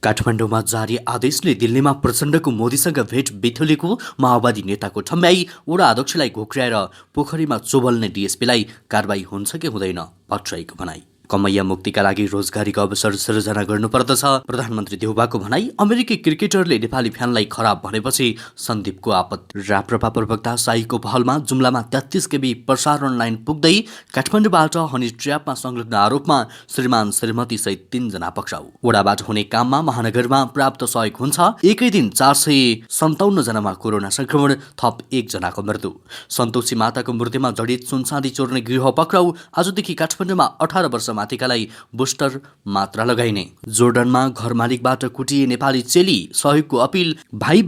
काठमाडौँमा जारी आदेशले दिल्लीमा प्रचण्डको मोदीसँग भेट बिथुलेको माओवादी नेताको ठम्ब्याई वडा अध्यक्षलाई घोक्र्याएर पोखरीमा चोबल्ने डिएसपीलाई कारबाही हुन्छ कि हुँदैन भट्टराईको भनाई। कमैया मुक्तिका लागि रोजगारीको अवसर सृजना गर्नुपर्दछ प्रधानमन्त्री देउबाको भनाई। अमेरिकी क्रिकेटरले नेपाली फ्यानलाई खराब भनेपछि सन्दीपको आपत्ति। राप्रपा प्रवक्ता शाहीको पहलमा जुम्लामा 33 केबी प्रसारण लाइन पुग्दै काठमाडौँबाट हनी ट्र्यापमा संलग्न आरोपमा श्रीमान श्रीमती सहित 3 जना पक्राउ। वडाबाट हुने काममा महानगरमा प्राप्त सहयोग हुन्छ। एकै दिन 457 जनामा कोरोना संक्रमण, थप 1 जनाको मृत्यु। सन्तोषी माताको मूर्तिमा जडित सुनचाँदी चोर्ने गृह पक्राउ। आजदेखि काठमाडौँमा 18 वर्ष माथिकालाई बुस्टर मात्रा लगाइने। जोर्डनमा घर मालिकबाट कुटिए नेपाली चेली, सहयोगको अपील। भाइ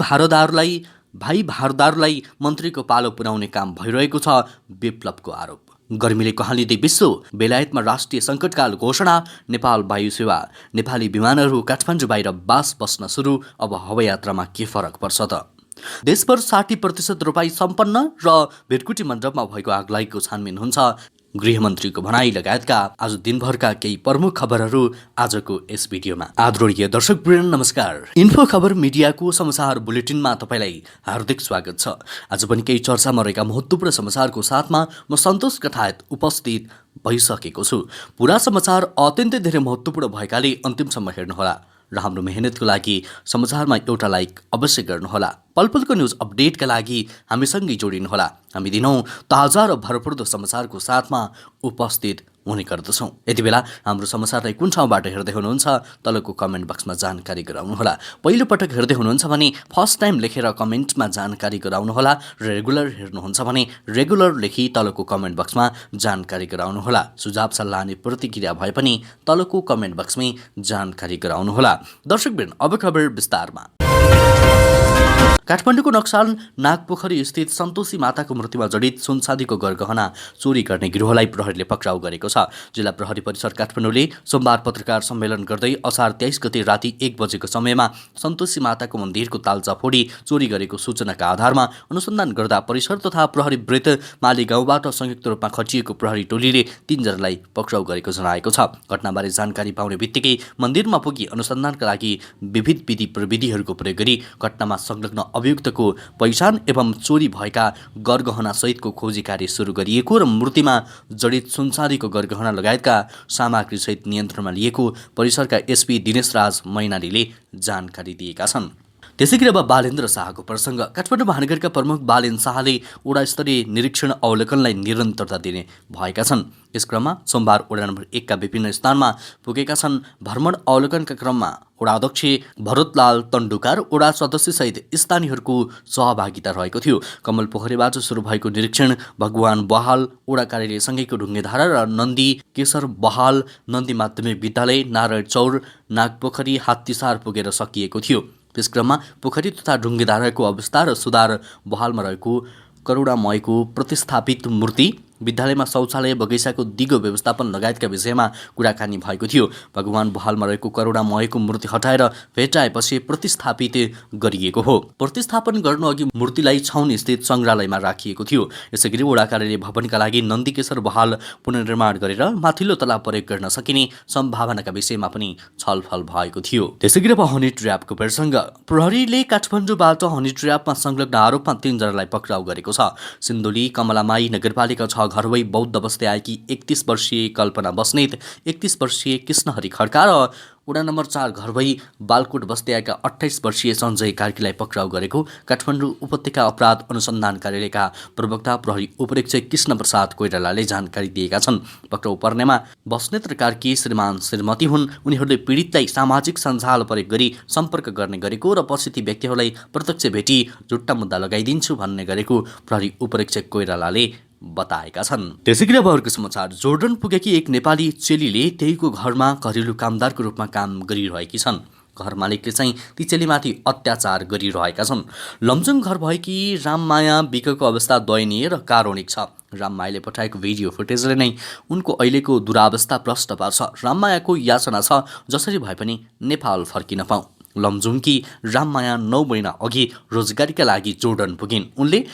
भारदारलाई मन्त्रीको पालो पुर्याउने काम भइरहेको छ, विप्लवको आरोप। गर्मीले कहालिँदै विश्व, बेलायतमा राष्ट्रिय सङ्कटकाल घोषणा। नेपाल वायु सेवा, नेपाली विमानहरू काठमाडौँ बाहिर बास बस्न सुरु। अब हवायात्रामा के फरक पर्छ त? देशभर 60% रोपाई सम्पन्न र भिरकुटी मण्डपमा भएको आगलागीको छानबिन हुन्छ, गृहमन्त्रीको भनाई लगायतका आज दिनभरका केही प्रमुख खबरहरू आजको यस भिडियोमा। आदरणीय दर्शकवृन्द नमस्कार। इन्फो खबर मिडियाको समाचार बुलेटिनमा तपाईलाई हार्दिक स्वागत छ। आज पनि केही चर्चामा रहेका महत्त्वपूर्ण समाचारको साथमा म सन्तोष कठायत उपस्थित भइसकेको छु। पुरा समाचार अत्यन्तै धेरै महत्त्वपूर्ण भएकाले अन्तिमसम्म हेर्नुहोला र हाम्रो मेहनतको लागि समाचारमा एउटा लाइक अवश्य गर्नुहोला। पलपलको न्युज अपडेटका लागि हामीसँगै जोडिनुहोला। हामी दिनौँ ताजा र भरपर्दो समाचारको साथमा उपस्थित हुने गर्दछौँ। यति बेला हाम्रो समाचारलाई कुन ठाउँबाट हेर्दै हुनुहुन्छ तलको कमेन्ट बक्समा जानकारी गराउनुहोला। पहिलो पटक हेर्दै हुनुहुन्छ भने फर्स्ट टाइम लेखेर कमेन्टमा जानकारी गराउनुहोला र रेगुलर हेर्नुहुन्छ भने रेगुलर लेखी तलको कमेन्ट बक्समा जानकारी गराउनुहोला। सुझाव सल्लाह अनि प्रतिक्रिया भए पनि तलको कमेन्ट बक्समै जानकारी गराउनुहोला। दर्शकवृन्द अब खबर विस्तारमा। काठमाडौँको नक्साल नागपोखरी स्थित सन्तोषी माताको मूर्तिमा जडित सुनचाँदीको गरगहना चोरी गर्ने गिरोहलाई प्रहरीले पक्राउ गरेको छ। जिल्ला प्रहरी परिसर काठमाडौँले सोमबार पत्रकार सम्मेलन गर्दै असार 23 गते राति 1 बजेको समयमा सन्तोषी माताको मन्दिरको ताल्चा फोडी चोरी गरेको सूचनाका आधारमा अनुसन्धान गर्दा परिसर तथा प्रहरी वृत्त माली गाउँबाट संयुक्त रूपमा खटिएको प्रहरी टोलीले 3 जनालाई पक्राउ गरेको जनाएको छ। घटनाबारे जानकारी पाउने बित्तिकै मन्दिरमा पुगी अनुसन्धानका लागि विविध विधि प्रविधिहरूको प्रयोग गरी घटनामा संलग्न अभियुक्तको पहिचान एवं चोरी भएका गरगहना सहितको खोजी कार्य सुरु गरिएको र मूर्तिमा जडित सुनचाँदीको गरगहना लगायतका सामग्री सहित नियन्त्रणमा लिएको परिसरका एसपी दिनेश राज मैनालीले जानकारी दिएका छन्। त्यसैगरी अब बालेन्द्र शाहको प्रसङ्ग। काठमाडौँ महानगरका प्रमुख बालेन्द्र शाहले वडा स्तरीय निरीक्षण अवलोकनलाई निरन्तरता दिने भएका छन्। यस क्रममा सोमबार वडा नम्बर 1 का विभिन्न स्थानमा पुगेका छन्। भ्रमण अवलोकनका क्रममा वडा अध्यक्ष भरतलाल तन्डुकार, वडा सदस्यसहित स्थानीयहरूको सहभागिता रहेको थियो। कमल पोखरीबाट सुरु भएको निरीक्षण भगवान बहाल वडा कार्यालयसँगैको ढुङ्गेधारा र नन्दी केशर बहाल नन्दी माध्यमिक विद्यालय नारायण चौर नागपोखरी हात्तीसार पुगेर सकिएको थियो। त्यस क्रममा पोखरी तथा ढुङ्गेधाराको अवस्था र सुधार, बहालमा रहेको करुणामयको प्रतिस्थापित मूर्ति, विद्यालयमा शौचालय बगैँचाको दिगो व्यवस्थापन लगायतका विषयमा कुराकानी भएको थियो। भगवान बहालमा रहेको करुणामयको मूर्ति हटाएर भेटाएपछि प्रतिस्थापित गरिएको हो। प्रतिस्थापन गर्नुअघि मूर्तिलाई छाउनी स्थित सङ्ग्रहालयमा राखिएको थियो। यसैगरी वडा कार्यालय भवनका लागि नन्दीकेशर बहाल पुनर्निर्माण गरेर माथिल्लो तला प्रयोग गर्न सकिने सम्भावनाका विषयमा पनि छलफल भएको थियो। त्यसैगरी अब हनी ट्र्यापको प्रसङ्ग। प्रहरीले काठमाडौँबाट हनी ट्र्यापमा संलग्न आरोपमा 3 जनालाई पक्राउ गरेको छ। सिन्धुली कमलामाई नगरपालिका 6 घरवै बौद्ध बस्दै आएकी 31 वर्षीय कल्पना बस्नेत, 31 वर्षीय कृष्णहरि खड्का र वडा नम्बर 4 घरवै बालकोट बस्दै आएका 28 वर्षीय सञ्जय कार्कीलाई पक्राउ गरेको काठमाडौँ उपत्यका अपराध अनुसन्धान कार्यालयका प्रवक्ता प्रहरी उपरीक्षक कृष्ण प्रसाद कोइरालाले जानकारी दिएका छन्। पक्राउ पर्नेमा बस्नेत र कार्की श्रीमान श्रीमती हुन्। उनीहरूले पीडितलाई सामाजिक सञ्जाल प्रयोग गरी सम्पर्क गर्ने गरेको र पछि ती व्यक्तिहरूलाई प्रत्यक्ष भेटी झुट्टा मुद्दा लगाइदिन्छु भन्ने गरेको प्रहरी उपरीक्षक कोइरालाले बताएका छन्। त्यसैगरी अब अर्को समाचार। जोर्डन पुगेकी एक नेपाली चेलीले त्यहीको घरमा घरेलु कामदारको रूपमा काम गरिरहेकी छन्। घर मालिकले चाहिँ ती चेलीमाथि अत्याचार गरिरहेका छन्। लमजुङ घर भएकी राममाया विकको अवस्था दयनीय र कारुणिक छ। राममायाले पठाएको भिडियो फुटेजले नै उनको अहिलेको दुरावस्था प्रष्ट पार्छ। राममायाको याचना छ जसरी भए पनि नेपाल फर्किन पाऊँ। लमजुङकी राममाया 9 महिना अघि रोजगारीका लागि जोर्डन पुगिन्। उनले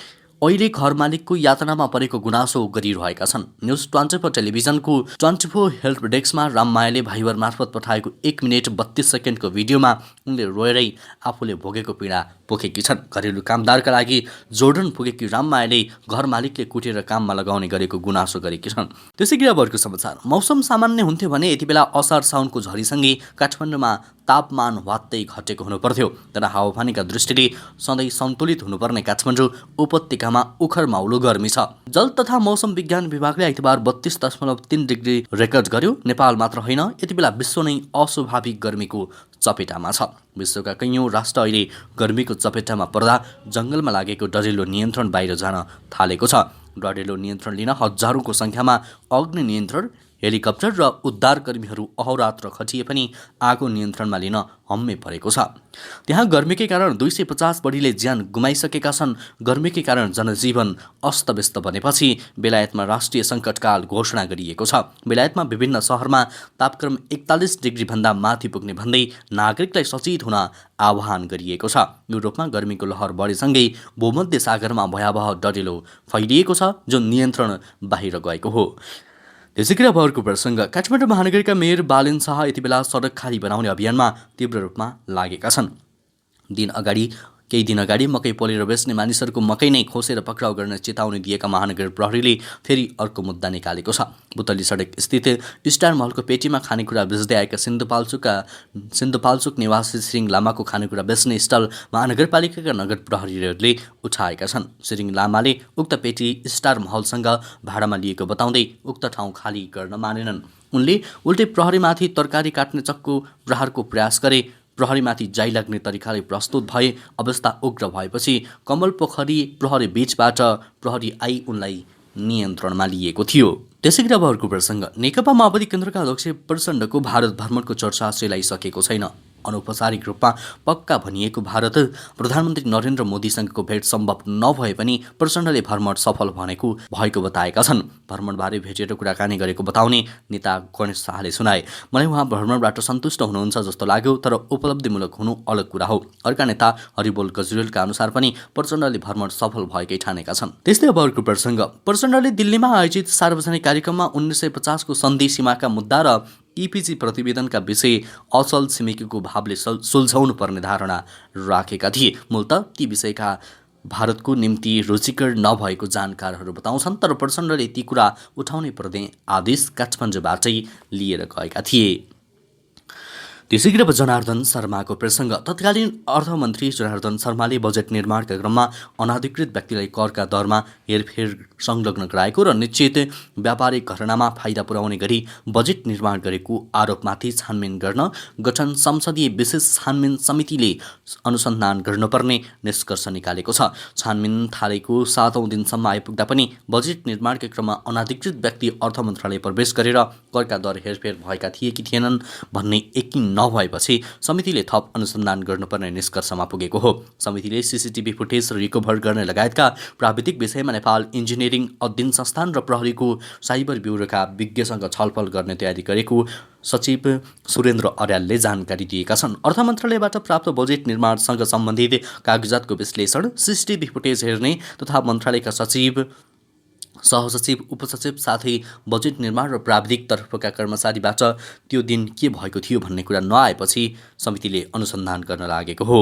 अहिले घर मालिकको यातनामा परेको गुनासो गरिरहेका छन्। न्युज 24 टेलिभिजनको 24 हेल्प डेस्कमा राममायाले भाइबर मार्फत पठाएको 1 मिनेट 32 सेकेन्डको भिडियोमा उनले रोएरै आफूले भोगेको पीडा पोखेकी छन्। घरेलु कामदारका लागि जोर्डन पुगेकी राममायाले घर मालिकले कुटेर काममा लगाउने गरेको गुनासो गरेकी छन्। त्यसैगरी अब अर्को समाचार। मौसम सामान्य हुन्थ्यो भने यति बेला असार साउनको झरीसँगै काठमाडौँमा तापमान वात्तै घटेको हुनुपर्थ्यो। तर हावापानीका दृष्टिले सधैँ सन्तुलित हुनुपर्ने काठमाडौँ उपत्यकामा उखरमाउलो गर्मी छ। जल तथा मौसम विज्ञान विभागले आइतबार 32.3 डिग्री रेकर्ड गर्यो। नेपाल मात्र होइन, यति बेला विश्व नै अस्वाभाविक गर्मीको चपेटामा छ। विश्वका कैयौँ राष्ट्र अहिले गर्मीको चपेटामा पर्दा जङ्गलमा लागेको डढेलो नियन्त्रण बाहिर जान थालेको छ। डढेलो नियन्त्रण लिन हजारौँको सङ्ख्यामा अग्नि नियन्त्रण हेलिकप्टर र उद्धारकर्मीहरू अहोरात्र खटिए पनि आगो नियन्त्रणमा लिन हम्मे परेको छ। त्यहाँ गर्मीकै कारण 250 बढीले ज्यान गुमाइसकेका छन्। गर्मीकै कारण जनजीवन अस्तव्यस्त बनेपछि बेलायतमा राष्ट्रिय सङ्कटकाल घोषणा गरिएको छ। बेलायतमा विभिन्न सहरमा तापक्रम 41 डिग्रीभन्दा माथि पुग्ने भन्दै नागरिकलाई सचेत हुन आह्वान गरिएको छ। युरोपमा गर्मीको लहर बढेसँगै भूमध्य सागरमा भयावह डढेलो फैलिएको छ, जुन नियन्त्रण बाहिर गएको हो। त्यसैगरी अब अर्को प्रसङ्ग। काठमाडौँ महानगरका मेयर बालेन शाह यति बेला सडक खाली बनाउने अभियानमा तीव्र रूपमा लागेका छन्। केही दिन अगाडि मकै पोलेर बेच्ने मानिसहरूको मकै नै खोसेर पक्राउ गर्न चेतावनी दिएका महानगर प्रहरीले फेरि अर्को मुद्दा निकालेको छ। बुतली सडक स्थित स्टार महलको पेटीमा खानेकुरा बेच्दै आएका सिन्धुपाल्चोक निवासी श्रीङ लामाको खानेकुरा बेच्ने स्टल महानगरपालिकाका नगर प्रहरीहरूले उठाएका छन्। श्रीङ लामाले उक्त पेटी स्टार महलसँग भाडामा लिएको बताउँदै उक्त ठाउँ खाली गर्न मानेनन्। उनले उल्टै प्रहरीमाथि तरकारी काट्ने चक्कु प्रहारको प्रयास गरे। प्रहरीमाथि जाई लाग्ने तरिकाले प्रस्तुत भए। अवस्था उग्र भएपछि कमल पोखरी प्रहरी बीचबाट प्रहरी आई उनलाई नियन्त्रणमा लिएको थियो। त्यसैगरी अब अर्को प्रसङ्ग। नेकपा माओवादी केन्द्रका अध्यक्ष प्रचण्डको भारत भ्रमणको चर्चा सेलाइसकेको छैन। अनौपचारिक रूपमा पक्का भनिएको भारत प्रधानमन्त्री नरेन्द्र मोदीसँगको भेट सम्भव नभए पनि प्रचण्डले भ्रमण सफल भएको बताएका छन्। भ्रमणबारे भेटेर कुराकानी गरेको बताउने नेता गणेश शाहले सुनाए। मलाई उहाँ भ्रमणबाट सन्तुष्ट हुनुहुन्छ जस्तो लाग्यो, तर उपलब्धिमूलक हुनु अलग कुरा हो। अर्का नेता हरिबोल गजरेलका अनुसार पनि प्रचण्डले भ्रमण सफल भएकै ठानेका छन्। त्यस्तै अब अर्को प्रसङ्ग। प्रचण्डले दिल्लीमा आयोजित सार्वजनिक कार्यक्रममा 1950 को सन्धि सीमाका मुद्दा र इपिजी प्रतिवेदनका विषय अचल छिमेकीको भावले सुल्झाउनु पर्ने धारणा राखेका थिए। मूलत ती विषयका भारतको निम्ति रुचिकर नभएको जानकारहरू बताउँछन्, तर प्रचण्डले ती कुरा उठाउनै पर्ने आदेश काठमाडौँबाटै लिएर गएका थिए। त्यसैगरी अब जनार्दन शर्माको प्रसङ्ग। तत्कालीन अर्थमन्त्री जनार्दन शर्माले बजेट निर्माणका क्रममा अनाधिकृत व्यक्तिलाई करका दरमा हेरफेर संलग्न गराएको र निश्चित व्यापारिक घटनामा फाइदा पुर्याउने गरी बजेट निर्माण गरेको आरोपमाथि छानबिन गर्न गठन संसदीय विशेष छानबिन समितिले अनुसन्धान गर्नुपर्ने निष्कर्ष निकालेको छ। छानबिन थालेको 7औं दिनसम्म आइपुग्दा पनि बजेट निर्माणका क्रममा अनाधिकृत व्यक्ति अर्थ मन्त्रालय प्रवेश गरेर करका दर हेरफेर भएका थिए कि थिएनन् भन्ने यकिन नभएपछि समितिले थप अनुसन्धान गर्नुपर्ने निष्कर्षमा पुगेको हो। समितिले सीसीटीभी फुटेज रिकभर गर्ने लगायतका प्राविधिक विषयमा नेपाल इन्जिनियरिङ अध्ययन संस्थान र प्रहरीको साइबर ब्युरोका विज्ञसँग छलफल गर्ने तयारी गरेको सचिव सुरेन्द्र अर्यालले जानकारी दिएका छन्। अर्थ मन्त्रालयबाट प्राप्त बजेट निर्माणसँग सम्बन्धित कागजातको विश्लेषण, सीसीटीभी फुटेज हेर्ने तथा मन्त्रालयका सचिव, सहसचिव, उपसचिव साथै बजेट निर्माण र प्राविधिक तर्फका कर्मचारीबाट त्यो दिन के भएको थियो भन्ने कुरा नआएपछि समितिले अनुसन्धान गर्न लागेको हो।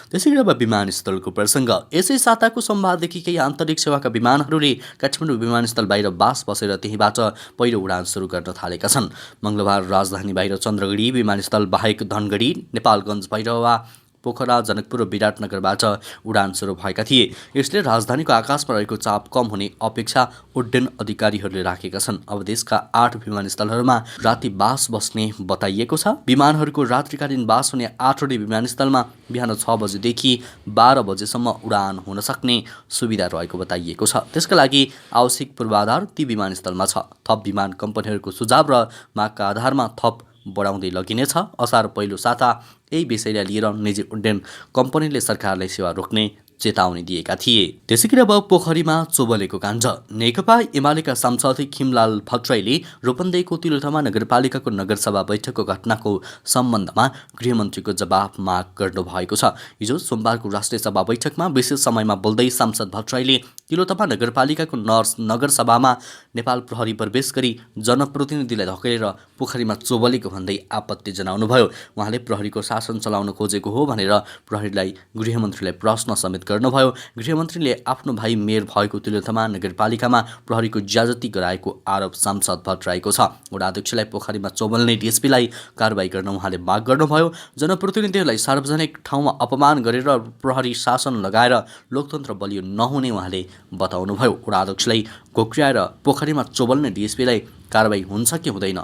त्यसैगरी अब विमानस्थलको प्रसङ्ग। यसै साताको सोमबारदेखि केही आन्तरिक सेवाका विमानहरूले काठमाडौँ विमानस्थल बाहिर बास बसेर त्यहीँबाट पहिलो उडान सुरु गर्न थालेका छन्। मङ्गलबार राजधानी बाहिर चन्द्रगढी विमानस्थल बाहेक धनगढी, नेपालगञ्ज, भैरवा, पोखरा, जनकपुर र विराटनगरबाट उडान सुरु भएका थिए। यसले राजधानीको आकाशमा रहेको चाप कम हुने अपेक्षा उड्डयन अधिकारीहरूले राखेका छन्। अब देशका 8 विमानस्थलहरूमा राति बास बस्ने बताइएको छ। विमानहरूको रात्रिकालीन बास हुने 8वटै विमानस्थलमा बिहान 6 बजेदेखि 12 बजेसम्म उडान हुन सक्ने सुविधा रहेको बताइएको छ। त्यसका लागि आवश्यक पूर्वाधार ती विमानस्थलमा छ। थप विमान कम्पनीहरूको सुझाव र मागका आधारमा थप बढाउँदै लगिनेछ। असार पहिलो साता यही विषयलाई लिएर निजी उड्डयन कम्पनीले सरकारलाई सेवा रोक्ने चेतावनी दिएका थिए। त्यसैगरी अब पोखरीमा चोबलेको काण्ड। नेकपा एमालेका सांसद खिमलाल भट्टराईले रूपन्देहीको तिलोथमा नगरपालिकाको नगरसभा बैठकको घटनाको सम्बन्धमा गृहमन्त्रीको जवाफ माग गर्नुभएको छ। हिजो सोमबारको राष्ट्रिय सभा बैठकमा विशेष समयमा बोल्दै सांसद भट्टराईले तिलोथमा नगरपालिकाको नगरसभामा नेपाल प्रहरी प्रवेश गरी जनप्रतिनिधिलाई धकेलेर पोखरीमा चोबलेको भन्दै आपत्ति जनाउनुभयो। उहाँले प्रहरीको शासन चलाउन खोजेको हो भनेर प्रहरीलाई गृहमन्त्रीलाई प्रश्न समेत गर्नुभयो। गृहमन्त्रीले आफ्नो भाइ मेयर भएको तिलोथमा नगरपालिकामा प्रहरीको ज्यादती गराएको आरोप सांसद भट्टराईको छ। वडा अध्यक्षलाई पोखरीमा चोबल्ने डिएसपीलाई कारबाही गर्न उहाँले माग गर्नुभयो। जनप्रतिनिधिहरूलाई सार्वजनिक ठाउँमा अपमान गरेर प्रहरी शासन लगाएर लोकतन्त्र बलियो नहुने उहाँले बताउनुभयो। वडा अध्यक्षलाई घोक्र्याएर पोखरीमा चोबल्ने डिएसपीलाई कारबाही हुन्छ कि हुँदैन?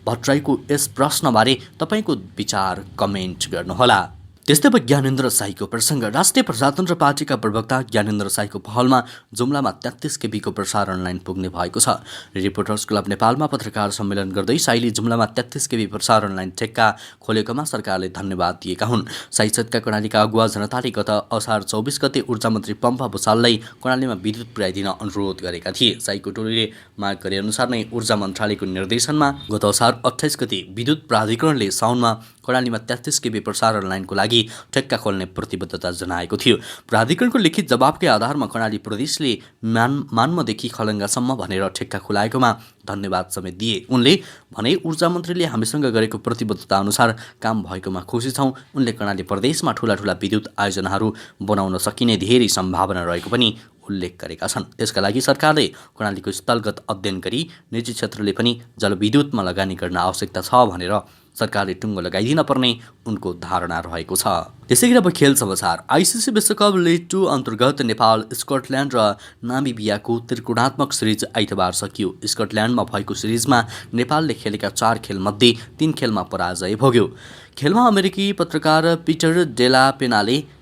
भट्टराईको यस प्रश्नबारे तपाईँको विचार कमेन्ट गर्नुहोला। त्यस्तै अब ज्ञानेन्द्र शाहीको प्रसङ्ग। राष्ट्रिय प्रजातन्त्र पार्टीका प्रवक्ता ज्ञानेन्द्र शाहीको पहलमा जुम्लामा 33 केबीको प्रसारण लाइन पुग्ने भएको छ। रिपोर्टर्स क्लब नेपालमा पत्रकार सम्मेलन गर्दै शाहीले जुम्लामा 33 केबी प्रसारण लाइन ठेक्का खोलेकोमा सरकारले धन्यवाद दिएका हुन्। शाहीचतका कर्णालीका अगुवा जनताले गत असार 24 गते ऊर्जा मन्त्री पम्पा भूषाललाई कर्णालीमा विद्युत पुर्याइदिन अनुरोध गरेका थिए। शाहीको टोलीले माग गरे अनुसार नै ऊर्जा मन्त्रालयको निर्देशनमा गत असार 28 गते विद्युत प्राधिकरणले साउनमा कर्णालीमा 33 केबी प्रसारण लाइनको लागि ठेक्का खोल्ने प्रतिबद्धता जनाएको थियो। प्राधिकरणको लिखित जवाबकै आधारमा कर्णाली प्रदेशले मान्मदेखि खलङ्गासम्म भनेर ठेक्का खुलाएकोमा धन्यवाद समेत दिए। उनले भने ऊर्जा मन्त्रीले हामीसँग गरेको प्रतिबद्धता अनुसार काम भएकोमा खुसी छौँ। उनले कर्णाली प्रदेशमा ठुला विद्युत आयोजनाहरू बनाउन सकिने धेरै सम्भावना रहेको पनि उल्लेख गरेका छन्। त्यसका लागि सरकारले कर्णालीको स्थलगत अध्ययन गरी निजी क्षेत्रले पनि जलविद्युतमा लगानी गर्न आवश्यकता छ भनेर सरकारले टुङ्गो लगाइदिन पर्ने उनको धारणा रहेको छ। त्यसैगरी अब खेल समाचार। आइसिसी विश्वकप लिग 2 अन्तर्गत नेपाल, स्कटल्यान्ड र नामिबियाको त्रिकोणात्मक सिरिज आइतबार सकियो। स्कटल्यान्डमा भएको सिरिजमा नेपालले खेलेका 4 खेलमध्ये 3 खेलमा पराजय भोग्यो। खेलमा अमेरिकी पत्रकार पिटर डेला पेनाले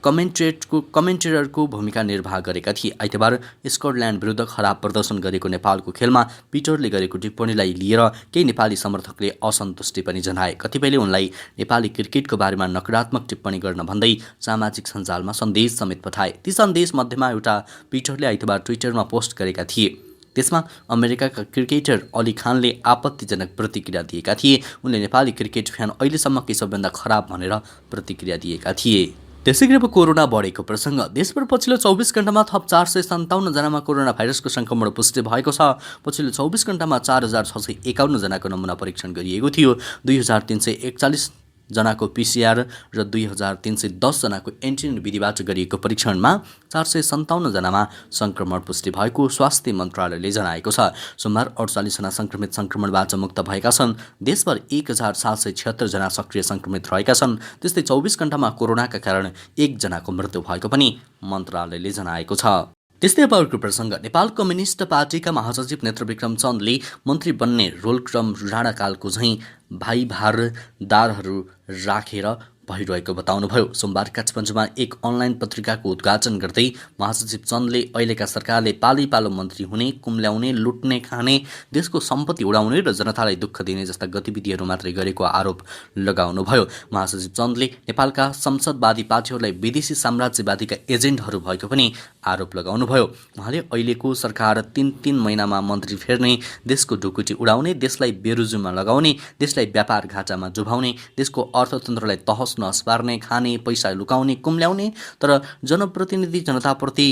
कमेन्टेटरको भूमिका निर्वाह गरेका थिए। आइतबार स्कटल्यान्ड विरुद्ध खराब प्रदर्शन गरेको नेपालको खेलमा पिटरले गरेको टिप्पणीलाई लिएर केही नेपाली समर्थकले असन्तुष्टि पनि जनाए। कतिपयले उनलाई नेपाली क्रिकेटको बारेमा नकारात्मक टिप्पणी गर्न भन्दै सामाजिक सञ्जालमा सन्देश समेत पठाए। ती सन्देश मध्येमा एउटा पिटरले आइतबार ट्विटरमा पोस्ट गरेका थिए। त्यसमा अमेरिकाका क्रिकेटर अली खानले आपत्तिजनक प्रतिक्रिया दिएका थिए। उनले नेपाली क्रिकेट फ्यान अहिलेसम्मकै सबैभन्दा खराब भनेर प्रतिक्रिया दिएका थिए। त्यसैगरी अब कोरोना बढेको प्रसङ्ग। देशभर पछिल्लो 24 घण्टामा थप 457 जनामा कोरोना भाइरसको सङ्क्रमण पुष्टि भएको छ। पछिल्लो 24 घण्टामा 4651 जनाको नमुना परीक्षण गरिएको थियो। 2341 जनाको पिसिआर र 2310 जनाको एन्टिजेन विधिबाट गरिएको परीक्षणमा 457 जनामा सङ्क्रमण पुष्टि भएको स्वास्थ्य मन्त्रालयले जनाएको छ। सोमबार 48 जना सङ्क्रमित सङ्क्रमणबाट मुक्त भएका छन्। देशभर 1776 जना सक्रिय सङ्क्रमित रहेका छन्। त्यस्तै 24 घण्टामा कोरोनाका कारण 1 जनाको मृत्यु भएको पनि मन्त्रालयले जनाएको छ। त्यस्तै अब अर्को प्रसङ्ग। नेपाल कम्युनिस्ट पार्टीका महासचिव नेत्रविक्रम चन्दले मन्त्री बन्ने रोलक्रम राणाकालको झैँ भाइभारदारहरू राखेर भइरहेको बताउनुभयो। सोमबार काठमाडौँमा एक अनलाइन पत्रिकाको उद्घाटन गर्दै महासचिव चन्दले अहिलेका सरकारले पालैपालो मन्त्री हुने, कुम्ल्याउने, लुट्ने, खाने, देशको सम्पत्ति उडाउने र जनतालाई दुःख दिने जस्ता गतिविधिहरू मात्रै गरेको आरोप लगाउनुभयो। महासचिव चन्दले नेपालका संसदवादी पार्टीहरूलाई विदेशी साम्राज्यवादीका एजेन्टहरू भएको पनि आरोप लगाउनुभयो। उहाँले अहिलेको सरकार 3 महिनामा मन्त्री फेर्ने, देशको ढुकुटी उडाउने, देशलाई बेरुजुमा लगाउने, देशलाई व्यापार घाटामा डुबाउने, देशको अर्थतन्त्रलाई तहस नहस पार्ने, खाने, पैसा लुकाउने, कुम्ल्याउने, तर जनप्रतिनिधि जनताप्रति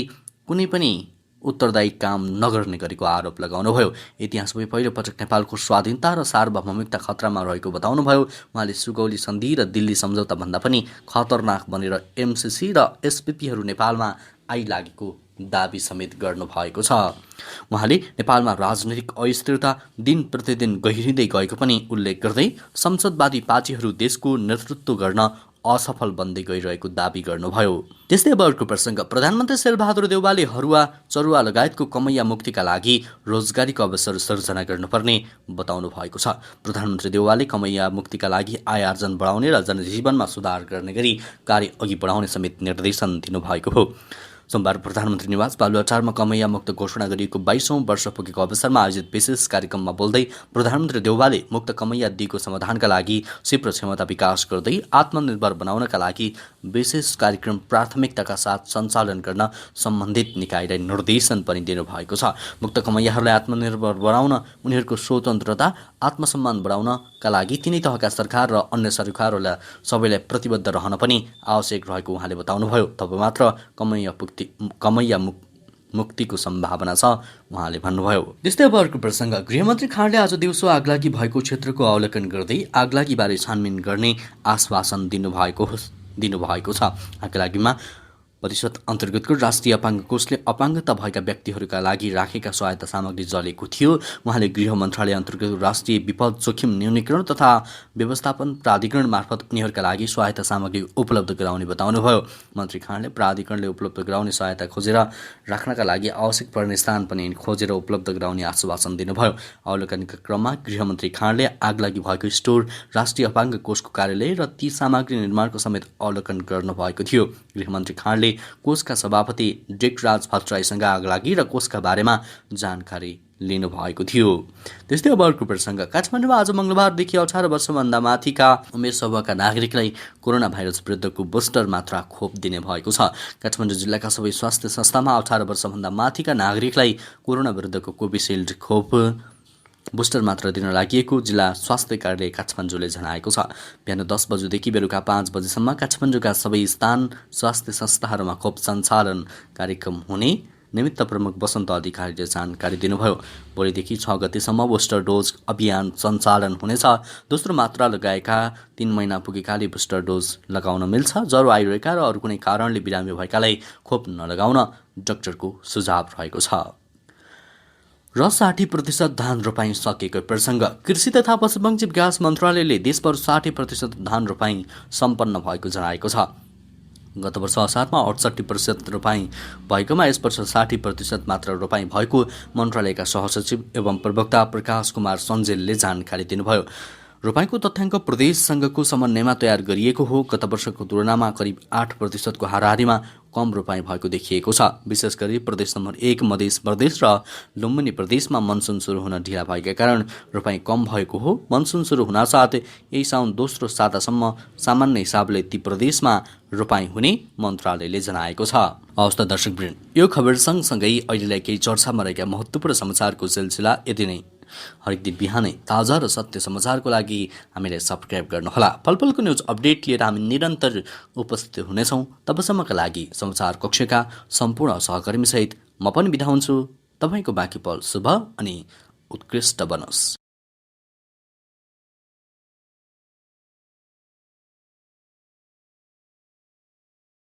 कुनै पनि उत्तरदायी काम नगर्ने गरेको आरोप लगाउनुभयो। इतिहासमै पहिलो पटक नेपालको स्वाधीनता र सार्वभौमिकता खतरामा रहेको बताउनुभयो। उहाँले सुगौली सन्धि र दिल्ली सम्झौता भन्दा पनि खतरनाक बनेर एमसिसी र एसपिपीहरू नेपालमा आइलागेको दाबी समेत गर्नुभएको छ। उहाँले नेपालमा राजनैतिक अस्थिरता दिन प्रतिदिन गहिरिँदै गएको पनि उल्लेख गर्दै संसदवादी पार्टीहरू देशको नेतृत्व गर्न असफल बन्दै गइरहेको दाबी गर्नुभयो। त्यस्तै अब अर्को प्रसङ्ग। प्रधानमन्त्री शेरबहादुर देउवाले हरुवा, चरुवा लगायतको कमैया मुक्तिका लागि रोजगारीको अवसर सृजना गर्नुपर्ने बताउनु भएको छ। प्रधानमन्त्री देउवाले कमैया मुक्तिका लागि आय आर्जन बढाउने र जनजीवनमा सुधार गर्ने गरी कार्य अघि बढाउने समेत निर्देशन दिनुभएको हो। सोमबार प्रधानमन्त्री निवास बालुवाटारमा कमैया मुक्त घोषणा गरिएको 22औं वर्ष पुगेको अवसरमा आयोजित विशेष कार्यक्रममा बोल्दै प्रधानमन्त्री देउवाले मुक्त कमैया दिगो समाधानका लागि क्षिप्र क्षमता विकास गर्दै आत्मनिर्भर बनाउनका लागि विशेष कार्यक्रम प्राथमिकताका साथ सञ्चालन गर्न सम्बन्धित निकायलाई निर्देशन पनि दिनुभएको छ। मुक्त कमैयाहरूलाई आत्मनिर्भर बनाउन, उनीहरूको स्वतन्त्रता, आत्मसम्मान बढाउनका लागि तिनै तहका सरकार र अन्य सरकारहरूलाई सबैलाई प्रतिबद्ध रहन पनि आवश्यक रहेको उहाँले बताउनुभयो। तब मात्र कमैया मुक्तिको सम्भावना छ उहाँले भन्नुभयो। त्यस्तै अब अर्को प्रसङ्ग, गृहमन्त्री खाँडले आज दिउँसो आगलागी भएको क्षेत्रको अवलोकन गर्दै आगलागीबारे छानबिन गर्ने आश्वासन दिनुभएको छ। आगलागीमा परिषद अन्तर्गतको राष्ट्रिय अपाङ्ग कोषले अपाङ्गता भएका व्यक्तिहरूका लागि राखेका सहायता सामग्री जलेको थियो। उहाँले गृह मन्त्रालय अन्तर्गत राष्ट्रिय विपद जोखिम न्यूनीकरण तथा व्यवस्थापन प्राधिकरण मार्फत उनीहरूका लागि सहायता सामग्री उपलब्ध गराउने बताउनुभयो। मन्त्री खाँडले प्राधिकरणले उपलब्ध गराउने सहायता खोजेर राख्नका लागि आवश्यक पर्ने स्थान पनि खोजेर उपलब्ध गराउने आश्वासन दिनुभयो। अवलोकनका क्रममा गृहमन्त्री खाँडले आगलागी भएको स्टोर, राष्ट्रिय अपाङ्ग कोषको कार्यालय र ती सामग्री निर्माणको समेत अवलोकन गर्नुभएको थियो। गृहमन्त्री खाँडले कोषका सभापति डेकराज भट्टराईसँग आगलागी र कोषका बारेमा जानकारी लिनुभएको थियो। त्यस्तै अब अर्को प्रसङ्ग, काठमाडौँमा आज मङ्गलबारदेखि 18 वर्षभन्दा माथिका उमेर समूहका नागरिकलाई कोरोना भाइरस विरुद्धको बुस्टर मात्रा खोप दिने भएको छ। काठमाडौँ जिल्लाका सबै स्वास्थ्य संस्थामा 18 वर्षभन्दा माथिका नागरिकलाई कोरोना विरुद्धको कोभिसिल्ड खोप बुस्टर मात्रा दिन लागि जिल्ला स्वास्थ्य कार्यालय काठमाडौँले जनाएको छ। बिहान 10 बजेदेखि बेलुका 5 बजेसम्म काठमाडौँका सबै स्थान स्वास्थ्य संस्थाहरूमा खोप सञ्चालन कार्यक्रम हुने निमित्त प्रमुख वसन्त अधिकारीले जानकारी दिनुभयो। भोलिदेखि 6 गतेसम्म बुस्टर डोज अभियान सञ्चालन हुनेछ। दोस्रो मात्रा लगाएका 3 महिना पुगेकाले बुस्टर डोज लगाउन मिल्छ। ज्वरो आइरहेका र अरू कुनै कारणले बिरामी भएकालाई खोप नलगाउन डाक्टरको सुझाव रहेको छ। र 60% धान रोपाइँ सकेको प्रसङ्ग, कृषि तथा पशुपक्षी विकास मन्त्रालयले देशभर 60% धान रोपाइँ सम्पन्न भएको जनाएको छ। गत वर्ष असारमा 68% रोपाइँ भएकोमा यस वर्ष 60% मात्र रोपाइँ भएको मन्त्रालयका सहसचिव एवं प्रवक्ता प्रकाश कुमार सञ्जेलले जानकारी दिनुभयो। रोपाइँको तथ्याङ्क प्रदेशसँगको समन्वयमा तयार गरिएको हो। गत वर्षको तुलनामा करिब 8% हाराहारीमा कम रोपाइँ भएको देखिएको छ। विशेष गरी प्रदेश नम्बर 1 मध्य प्रदेश र लुम्बिनी प्रदेशमा मनसुन सुरु हुन ढिला भएका कारण रोपाइँ कम भएको हो। मनसुन सुरु हुनासाथ यही साउन दोस्रो सातासम्म सामान्य हिसाबले ती प्रदेशमा रोपाइँ हुने मन्त्रालयले जनाएको छ। हवस् त दर्शकवृन्द, यो खबर सँगसँगै अहिलेलाई केही चर्चामा रहेका महत्त्वपूर्ण समाचारको सिलसिला यति नै। हरेक दिन बिहानै ताजा र सत्य समाचारको लागि हामीलाई सब्सक्राइब गर्नुहोला। पलपलको न्युज अपडेट लिएर हामी निरन्तर उपस्थित हुनेछौँ। तबसम्मका लागि समाचार कक्षका सम्पूर्ण सहकर्मीसहित म पनि बिदा हुन्छु। तपाईँको बाँकी पल शुभ अनि उत्कृष्ट बनोस्।